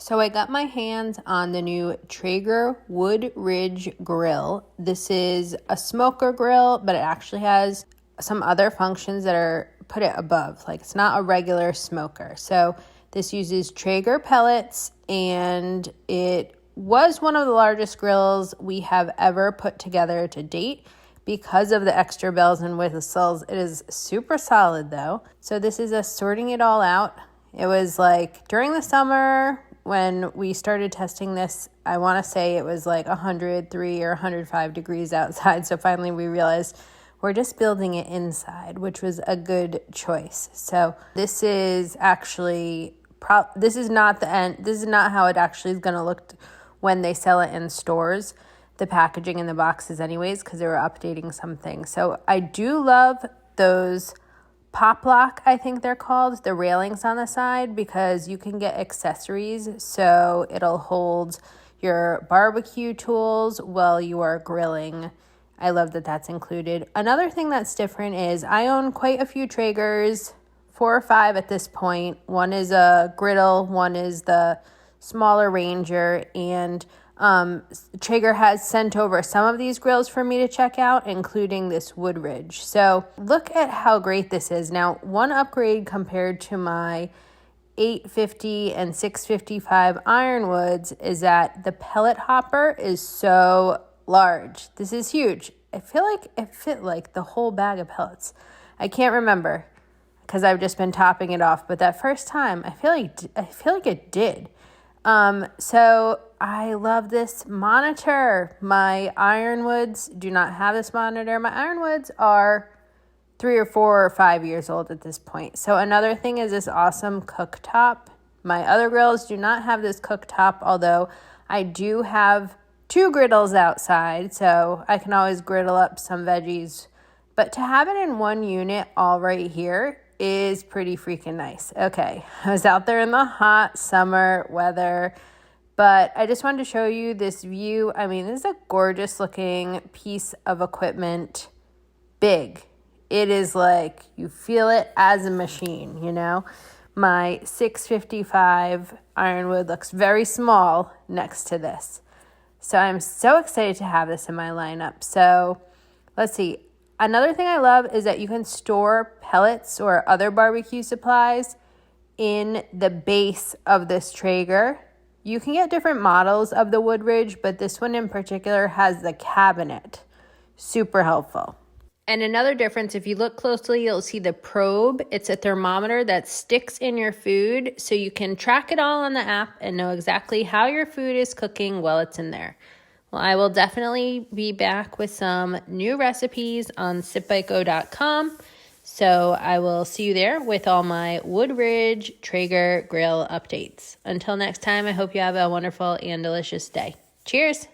So I got my hands on the new Traeger Woodridge grill. This is a smoker grill, but it actually has some other functions that are put it above. Like it's not a regular smoker. So this uses Traeger pellets, and it was one of the largest grills we have ever put together to date. Because of the extra bells and whistles, it is super solid though. So this is us sorting it all out. It was like during the summer when we started testing this, I want to say it was like 103 or 105 degrees outside. So finally we realized we're just building it inside, which was a good choice. So this is actually, this is not the end. This is not how it actually is going to look when they sell it in stores. The packaging in the boxes anyways, because they were updating some things. So I do love those pop lock, I think they're called, the railings on the side, because you can get accessories. So it'll hold your barbecue tools while you are grilling. I love that that's included. Another thing that's different is I own quite a few Traegers, 4 or 5 at this point. One is a griddle, one is the smaller Ranger, and Traeger has sent over some of these grills for me to check out, including this Woodridge. So look at how great this is. Now, one upgrade compared to my 850 and 655 ironwoods is that the pellet hopper is so large. This is huge. I feel like it fit like the whole bag of pellets. I can't remember because I've just been topping it off, but that first time I feel like it did. So I love this monitor. My ironwoods do not have this monitor. My ironwoods are 3 or 4 or 5 years old at this point. So another thing is this awesome cooktop. My other grills do not have this cooktop, although I do have 2 griddles outside, so I can always griddle up some veggies. But to have it in one unit all right here is pretty freaking nice. Okay, I was out there in the hot summer weather, but I just wanted to show you this view. I mean, this is a gorgeous looking piece of equipment. Big. It is like you feel it as a machine, you know? My 655 ironwood looks very small next to this. So I'm so excited to have this in my lineup. So let's see. Another thing I love is that you can store pellets or other barbecue supplies in the base of this Traeger. You can get different models of the Woodridge, but this one in particular has the cabinet. Super helpful. And another difference, if you look closely, you'll see the probe. It's a thermometer that sticks in your food, so you can track it all on the app and know exactly how your food is cooking while it's in there. Well, I will definitely be back with some new recipes on sipbygo.com. So I will see you there with all my Woodridge Traeger grill updates. Until next time, I hope you have a wonderful and delicious day. Cheers!